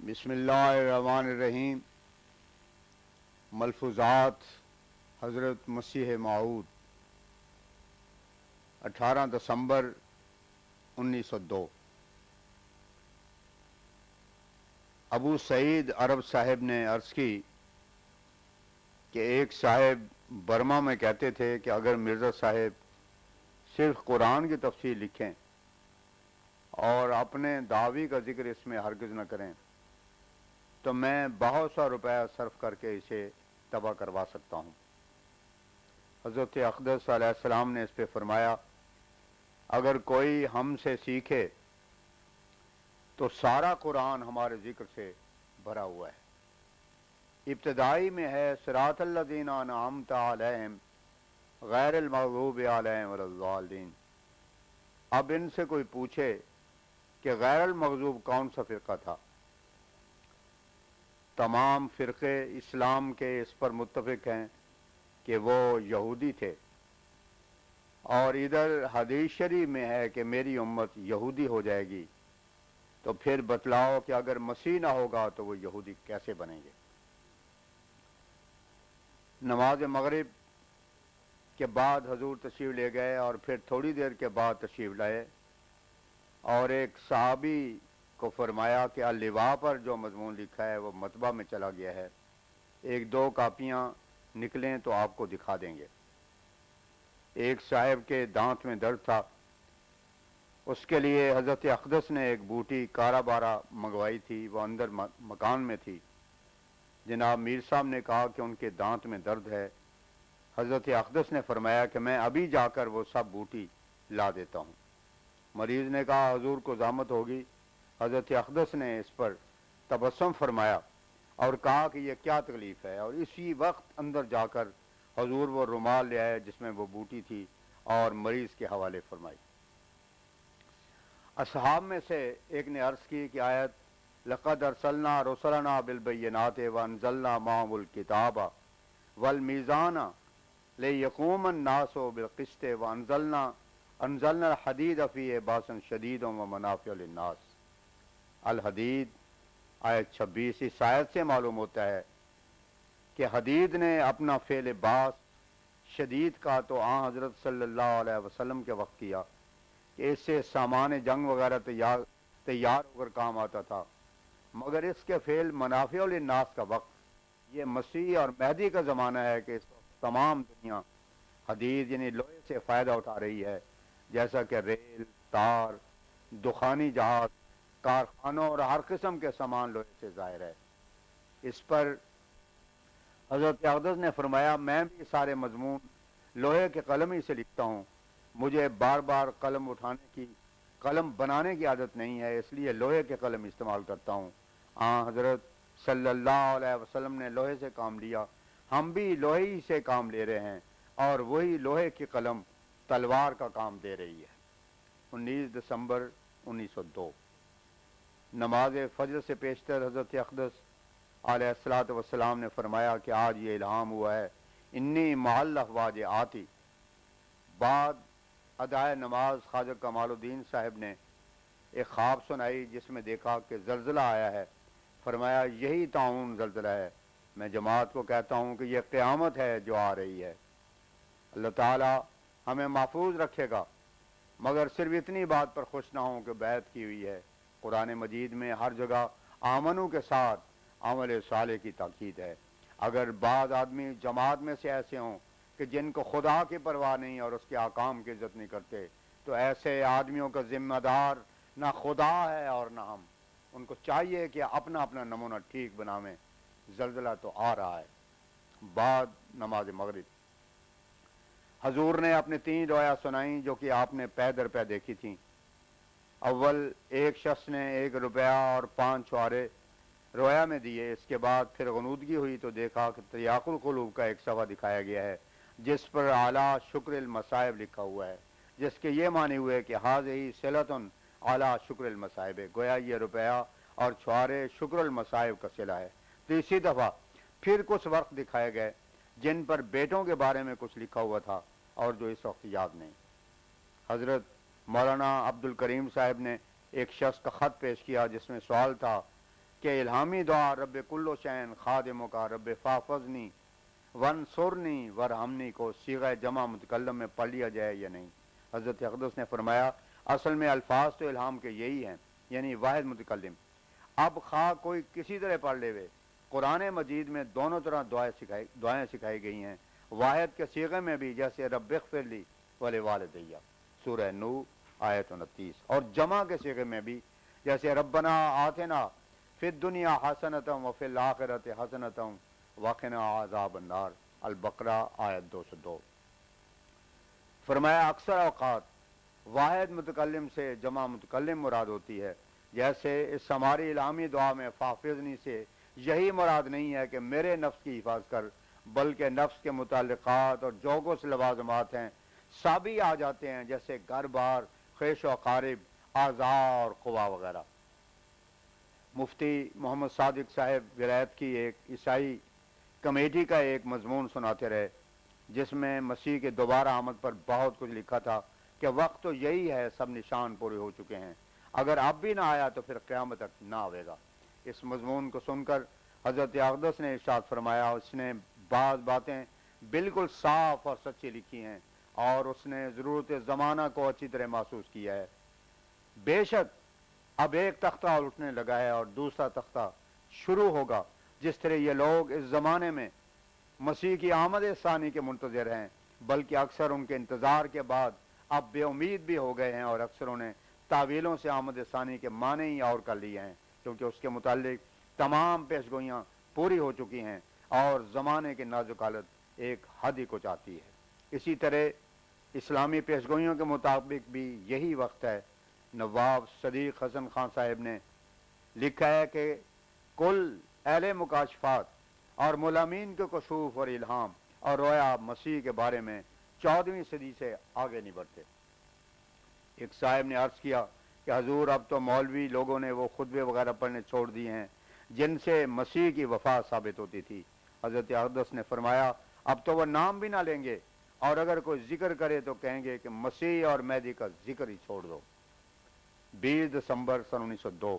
بسم اللہ الرحمن الرحیم۔ ملفوظات حضرت مسیح موعود 18 دسمبر 1902۔ ابو سعید عرب صاحب نے عرض کی کہ ایک صاحب برما میں کہتے تھے کہ اگر مرزا صاحب صرف قرآن کی تفسیر لکھیں اور اپنے دعوی کا ذکر اس میں ہرگز نہ کریں تو میں بہت سا روپیہ صرف کر کے اسے تباہ کروا سکتا ہوں۔ حضرت اقدس علیہ السلام نے اس پہ فرمایا، اگر کوئی ہم سے سیکھے تو سارا قرآن ہمارے ذکر سے بھرا ہوا ہے۔ ابتدائی میں ہے صراط الذین انعمت علیہم غیر المغضوب علیہم ولا الضالین۔ اب ان سے کوئی پوچھے کہ غیر المغضوب کون سا فرقہ تھا؟ تمام فرقے اسلام کے اس پر متفق ہیں کہ وہ یہودی تھے، اور ادھر حدیث شریف میں ہے کہ میری امت یہودی ہو جائے گی، تو پھر بتلاؤ کہ اگر مسیح نہ ہوگا تو وہ یہودی کیسے بنیں گے؟ نماز مغرب کے بعد حضور تشریف لے گئے اور پھر تھوڑی دیر کے بعد تشریف لائے، اور ایک صحابی کو فرمایا کہ اللواء پر جو مضمون لکھا ہے وہ مطبع میں چلا گیا ہے، ایک دو کاپیاں نکلیں تو آپ کو دکھا دیں گے۔ ایک صاحب کے دانت میں درد تھا، اس کے لیے حضرت اقدس نے ایک بوٹی کارا بارہ منگوائی تھی، وہ اندر مکان میں تھی۔ جناب میر صاحب نے کہا کہ ان کے دانت میں درد ہے۔ حضرت اقدس نے فرمایا کہ میں ابھی جا کر وہ سب بوٹی لا دیتا ہوں۔ مریض نے کہا حضور کو زحمت ہوگی۔ حضرت اقدس نے اس پر تبسم فرمایا اور کہا کہ یہ کیا تکلیف ہے، اور اسی وقت اندر جا کر حضور وہ رومال لے آئے جس میں وہ بوٹی تھی اور مریض کے حوالے فرمائی۔ اصحاب میں سے ایک نے عرض کی کہ آیت لقد ارسلنا رسلنا بالبینات وانزلنا معهم الکتاب والمیزان لیقوم الناس بالقسط وانزلنا الحدید فیہ باس شدید ومنافع للناس۔ الحدید آیت 26۔ اس آیت سے معلوم ہوتا ہے کہ حدید نے اپنا فعل باس شدید کا تو حضرت صلی اللہ علیہ وسلم کے وقت کیا کہ اس سے سامان جنگ وغیرہ تیار ہو کر کام آتا تھا، مگر اس کے فعل منافع للناس کا وقت یہ مسیح اور مہدی کا زمانہ ہے کہ اس وقت تمام دنیا حدید یعنی لوہے سے فائدہ اٹھا رہی ہے، جیسا کہ ریل، تار، دخانی جہاز، کارخانوں اور ہر قسم کے سامان لوہے سے ظاہر ہے۔ اس پر حضرت اقدس نے فرمایا میں بھی سارے مضمون لوہے کے قلم ہی سے لکھتا ہوں، مجھے بار بار قلم بنانے کی عادت نہیں ہے، اس لیے لوہے کے قلم استعمال کرتا ہوں۔ حضرت صلی اللہ علیہ وسلم نے لوہے سے کام لیا، ہم بھی لوہے ہی سے کام لے رہے ہیں، اور وہی لوہے کی قلم تلوار کا کام دے رہی ہے۔ 19 دسمبر 1902۔ نماز فجر سے پیشتر حضرت اقدس علیہ الصلوۃ والسلام نے فرمایا کہ آج یہ الہام ہوا ہے، انی معلق واجہ آتی۔ بعد ادائے نماز خواجہ کمال الدین صاحب نے ایک خواب سنائی جس میں دیکھا کہ زلزلہ آیا ہے۔ فرمایا یہی طاعون زلزلہ ہے، میں جماعت کو کہتا ہوں کہ یہ قیامت ہے جو آ رہی ہے۔ اللہ تعالی ہمیں محفوظ رکھے گا، مگر صرف اتنی بات پر خوش نہ ہوں کہ بیعت کی ہوئی ہے۔ قرآن مجید میں ہر جگہ آمنو کے ساتھ عمل صالح کی تاکید ہے۔ اگر بعض آدمی جماعت میں سے ایسے ہوں کہ جن کو خدا کی پرواہ نہیں اور اس کے احکام کی عزت نہیں کرتے، تو ایسے آدمیوں کا ذمہ دار نہ خدا ہے اور نہ ہم۔ ان کو چاہیے کہ اپنا اپنا نمونہ ٹھیک بناویں، زلزلہ تو آ رہا ہے۔ بعد نماز مغرب حضور نے اپنے 3 رویا سنائیں جو کہ آپ نے پے در پے دیکھی تھیں۔ اول ایک شخص نے 1 روپیہ اور 5 چھوارے رویا میں دیے، اس کے بعد پھر غنودگی ہوئی تو دیکھا کہ تریاق القلوب کا ایک صفحہ دکھایا گیا ہے جس پر اعلیٰ شکر المصائب لکھا ہوا ہے، جس کے یہ معنی ہوئے کہ حاذہ صلۃ اعلیٰ شکر المصائب، گویا یہ روپیہ اور چھوارے شکر المصائب کا صلہ ہے۔ تیسری دفعہ پھر کچھ وقت دکھائے گئے جن پر بیٹوں کے بارے میں کچھ لکھا ہوا تھا اور جو اس وقت یاد نہیں۔ حضرت مولانا عبد الکریم صاحب نے ایک شخص کا خط پیش کیا جس میں سوال تھا کہ الہامی دعا رب کل شین خادموں کا رب فافظنی ونصرنی ورحمنی کو صیغہ جمع متکلم میں پڑھ لیا جائے یا نہیں؟ حضرت اقدس نے فرمایا اصل میں الفاظ تو الہام کے یہی ہیں، یعنی واحد متکلم۔ اب خواہ کوئی کسی طرح پڑھ لے وے، قرآن مجید میں دونوں طرح دعائیں سکھائی گئی ہیں، واحد کے صیغے میں بھی جیسے رب اغفر لی ولوالدیہ سورہ نور آیت 29، اور جمع کے صیغے میں بھی جیسے ربنا آتنا فی الدنیا حسنۃ وفی الآخرۃ حسنۃ وقنا عذاب النار البقرہ آیت 202۔ فرمایا اکثر اوقات واحد متکلم سے جمع متکلم مراد ہوتی ہے، جیسے اس ہماری الہامی دعا میں فافظنی سے یہی مراد نہیں ہے کہ میرے نفس کی حفاظت کر، بلکہ نفس کے متعلقات اور جو کچھ لوازمات ہیں سب ہی آ جاتے ہیں، جیسے گھر بار، خیش و اقارب، اعضاء اور قوا وغیرہ۔ مفتی محمد صادق صاحب ولایت کی ایک عیسائی کمیٹی کا ایک مضمون سناتے رہے، جس میں مسیح کے دوبارہ آمد پر بہت کچھ لکھا تھا کہ وقت تو یہی ہے، سب نشان پورے ہو چکے ہیں، اگر اب بھی نہ آیا تو پھر قیامت تک نہ آئے گا۔ اس مضمون کو سن کر حضرت اقدس نے ارشاد فرمایا، اس نے بعض باتیں بالکل صاف اور سچی لکھی ہیں، اور اس نے ضرورت زمانہ کو اچھی طرح محسوس کیا ہے۔ بے شک اب ایک تختہ اٹھنے لگا ہے اور دوسرا تختہ شروع ہوگا، جس طرح یہ لوگ اس زمانے میں مسیح کی آمد ثانی کے منتظر ہیں، بلکہ اکثر ان کے انتظار کے بعد اب بے امید بھی ہو گئے ہیں، اور اکثروں نے تعویلوں سے آمد ثانی کے معنی ہی اور کر لیے ہیں، کیونکہ اس کے متعلق تمام پیشگوئیاں پوری ہو چکی ہیں اور زمانے کی نازک حالت ایک حد ہی کو چاہتی ہے۔ اسی طرح اسلامی پیشگوئیوں کے مطابق بھی یہی وقت ہے۔ نواب صدیق حسن خان صاحب نے لکھا ہے کہ کل اہل مکاشفات اور ملامین کے کشوف اور الہام اور رویا مسیح کے بارے میں 14ویں صدی سے آگے نہیں بڑھتے۔ ایک صاحب نے عرض کیا کہ حضور اب تو مولوی لوگوں نے وہ خطبے وغیرہ پڑھنے چھوڑ دیے ہیں جن سے مسیح کی وفا ثابت ہوتی تھی۔ حضرت اقدس نے فرمایا اب تو وہ نام بھی نہ لیں گے، اور اگر کوئی ذکر کرے تو کہیں گے کہ مسیح اور مہدی کا ذکر ہی چھوڑ دو۔ 20 دسمبر سن 1902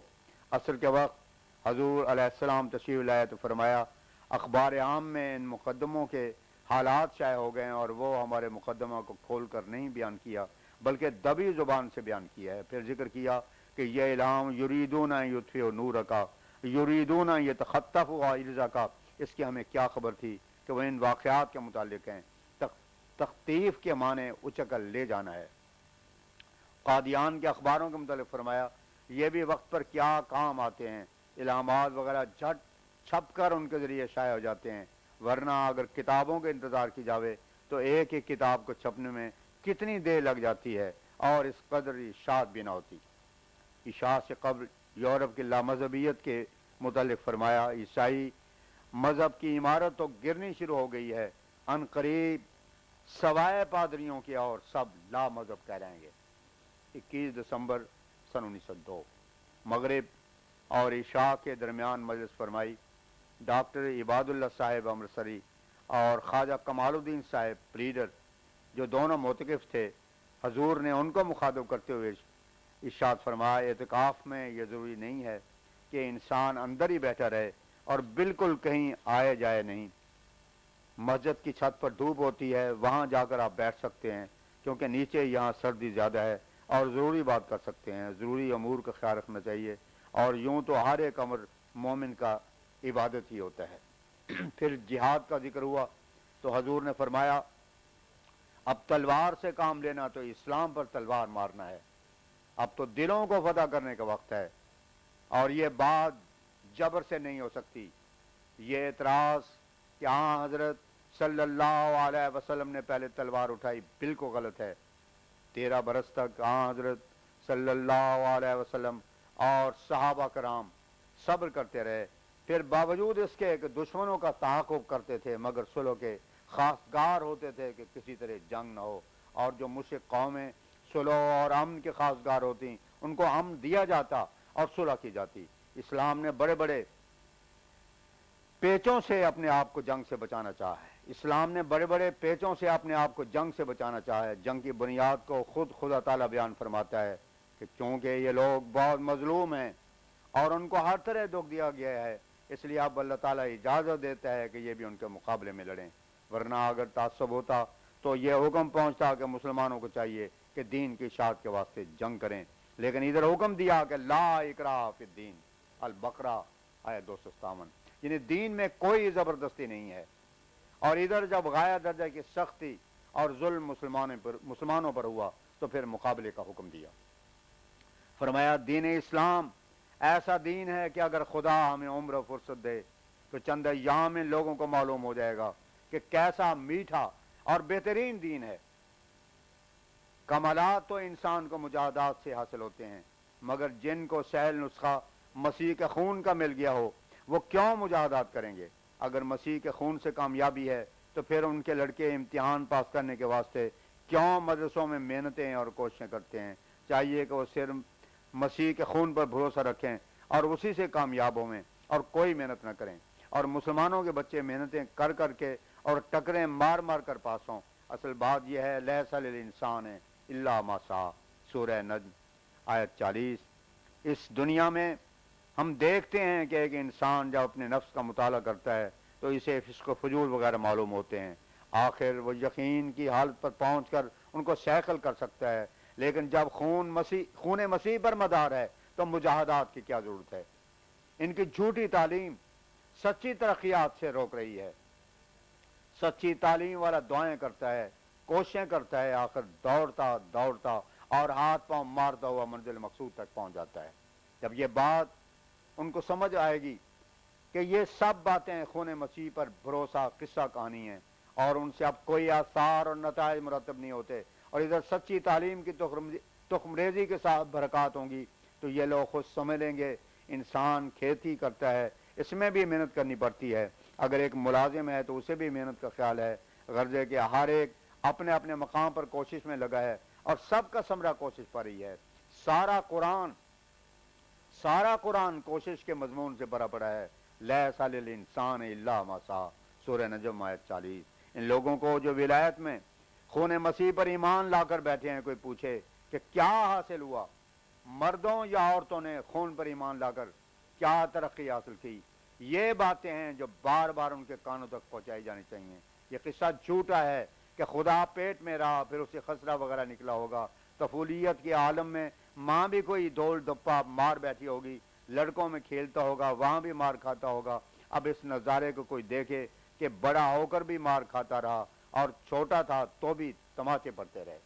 عصر کے وقت حضور علیہ السلام تشریف لائے تو فرمایا اخبار عام میں ان مقدموں کے حالات شائع ہو گئے ہیں، اور وہ ہمارے مقدمہ کو کھول کر نہیں بیان کیا بلکہ دبی زبان سے بیان کیا ہے۔ پھر ذکر کیا کہ یہ الہام یریدون ان یطفئوا نورک یریدون ان یتخطفوا ارزاق، اس کی ہمیں کیا خبر تھی کہ وہ ان واقعات کے متعلق ہیں۔ تخطیف کے معنی اچکل لے جانا ہے۔ قادیان کے اخباروں کے متعلق فرمایا یہ بھی وقت پر کیا کام آتے ہیں، الہامات وغیرہ جھٹ چھپ کر ان کے ذریعے شائع ہو جاتے ہیں، ورنہ اگر کتابوں کے انتظار کی جاوے تو ایک ایک کتاب کو چھپنے میں کتنی دیر لگ جاتی ہے، اور اس قدر اشاعت بھی نہ ہوتی۔ اشاعت سے قبل یورپ کی لامذہبیت کے متعلق فرمایا عیسائی مذہب کی عمارت تو گرنی شروع ہو گئی ہے، ان قریب سوائے پادریوں کے اور سب لا مذہب کہلائیں گے۔ 21 دسمبر سن 1902 مغرب اور عشاء کے درمیان مجلس فرمائی۔ ڈاکٹر عباد اللہ صاحب امرتسری اور خواجہ کمال الدین صاحب پلیڈر جو دونوں معتکف تھے، حضور نے ان کو مخاطب کرتے ہوئے ارشاد فرمایا اعتکاف میں یہ ضروری نہیں ہے کہ انسان اندر ہی بیٹھا رہے اور بالکل کہیں آئے جائے نہیں۔ مسجد کی چھت پر دھوپ ہوتی ہے، وہاں جا کر آپ بیٹھ سکتے ہیں، کیونکہ نیچے یہاں سردی زیادہ ہے، اور ضروری بات کر سکتے ہیں، ضروری امور کا خیال رکھنا چاہیے، اور یوں تو ہر ایک امر مومن کا عبادت ہی ہوتا ہے۔ پھر جہاد کا ذکر ہوا تو حضور نے فرمایا اب تلوار سے کام لینا تو اسلام پر تلوار مارنا ہے، اب تو دلوں کو فتح کرنے کا وقت ہے، اور یہ بات جبر سے نہیں ہو سکتی۔ یہ اعتراض کہ ہاں حضرت صلی اللہ علیہ وسلم نے پہلے تلوار اٹھائی بالکل غلط ہے۔ 13 برس تک ہاں حضرت صلی اللہ علیہ وسلم اور صحابہ کرام صبر کرتے رہے، پھر باوجود اس کے کہ دشمنوں کا تعاقب کرتے تھے مگر صلح کے خواستگار ہوتے تھے کہ کسی طرح جنگ نہ ہو، اور جو مشرک قومیں صلح اور امن کے خواستگار ہوتی ان کو امن دیا جاتا اور صلح کی جاتی۔ اسلام نے بڑے بڑے پیچوں سے اپنے آپ کو جنگ سے بچانا چاہا ہے، اسلام نے بڑے بڑے پیچوں سے اپنے آپ کو جنگ سے بچانا چاہا ہے۔ جنگ کی بنیاد کو خود خدا تعالیٰ بیان فرماتا ہے کہ چونکہ یہ لوگ بہت مظلوم ہیں اور ان کو ہر طرح دکھ دیا گیا ہے، اس لیے اب اللہ تعالیٰ اجازت دیتا ہے کہ یہ بھی ان کے مقابلے میں لڑیں، ورنہ اگر تعصب ہوتا تو یہ حکم پہنچتا کہ مسلمانوں کو چاہیے کہ دین کی اشاعت کے واسطے جنگ کریں، لیکن ادھر حکم دیا کہ لا اکراہ فی الدین، البقرہ آیت 257، یعنی دین میں کوئی زبردستی نہیں ہے۔ اور ادھر جب غایہ درجہ کی سختی اور ظلم مسلمانوں پر ہوا تو پھر مقابلے کا حکم دیا۔ فرمایا دین اسلام ایسا دین ہے کہ اگر خدا ہمیں عمر و فرصت دے تو چند ایام میں لوگوں کو معلوم ہو جائے گا کہ کیسا میٹھا اور بہترین دین ہے۔ کمالات تو انسان کو مجاہدات سے حاصل ہوتے ہیں، مگر جن کو سہل نسخہ مسیح کے خون کا مل گیا ہو وہ کیوں مجاہدات کریں گے؟ اگر مسیح کے خون سے کامیابی ہے تو پھر ان کے لڑکے امتحان پاس کرنے کے واسطے کیوں مدرسوں میں محنتیں اور کوششیں کرتے ہیں؟ چاہیے کہ وہ صرف مسیح کے خون پر بھروسہ رکھیں اور اسی سے کامیاب ہویں اور کوئی محنت نہ کریں۔ اور مسلمانوں کے بچے محنتیں کر کر کے اور ٹکریں مار مار کر پاس ہوں۔ اصل بات یہ ہے لیس للانسان الا ما سعی، سورہ نجم آیت 40۔ اس دنیا میں ہم دیکھتے ہیں کہ ایک انسان جب اپنے نفس کا مطالعہ کرتا ہے تو اسے فسق و فجور وغیرہ معلوم ہوتے ہیں، آخر وہ یقین کی حالت پر پہنچ کر ان کو سیکل کر سکتا ہے، لیکن جب خون مسیح پر مدار ہے تو مجاہدات کی کیا ضرورت ہے؟ ان کی جھوٹی تعلیم سچی ترقیات سے روک رہی ہے۔ سچی تعلیم والا دعائیں کرتا ہے، کوششیں کرتا ہے، آخر دوڑتا دوڑتا اور ہاتھ پاؤں مارتا ہوا منزل مقصود تک پہنچ جاتا ہے۔ جب یہ بات ان کو سمجھ آئے گی کہ یہ سب باتیں خون مسیح پر بھروسہ قصہ کہانی ہیں اور ان سے اب کوئی آثار اور نتائج مرتب نہیں ہوتے، اور ادھر سچی تعلیم کی تخم ریزی کے ساتھ برکات ہوں گی، تو یہ لوگ خود سمجھ لیں گے انسان کھیتی کرتا ہے، اس میں بھی محنت کرنی پڑتی ہے، اگر ایک ملازم ہے تو اسے بھی محنت کا خیال ہے، غرض ہے کہ ہر ایک اپنے اپنے مقام پر کوشش میں لگا ہے اور سب کا ثمرہ کوشش پر ہی ہے۔ سارا قرآن کوشش کے مضمون سے بھرا پڑا ہے، لیس للانسان الا ما سعی، سورہ نجم آیت 40۔ ان لوگوں کو جو ولایت میں خون مسیح پر ایمان لا کر بیٹھے ہیں، کوئی پوچھے کہ کیا حاصل ہوا، مردوں یا عورتوں نے خون پر ایمان لا کر کیا ترقی حاصل کی، یہ باتیں ہیں جو بار بار ان کے کانوں تک پہنچائی جانی چاہیے۔ یہ قصہ جھوٹا ہے کہ خدا پیٹ میں رہا پھر اسے خسرہ وغیرہ نکلا ہوگا، طفولیت کے عالم میں ماں بھی کوئی دول دپا مار بیٹھی ہوگی، لڑکوں میں کھیلتا ہوگا وہاں بھی مار کھاتا ہوگا۔ اب اس نظارے کو کوئی دیکھے کہ بڑا ہو کر بھی مار کھاتا رہا اور چھوٹا تھا تو بھی تماچے پڑتے رہے۔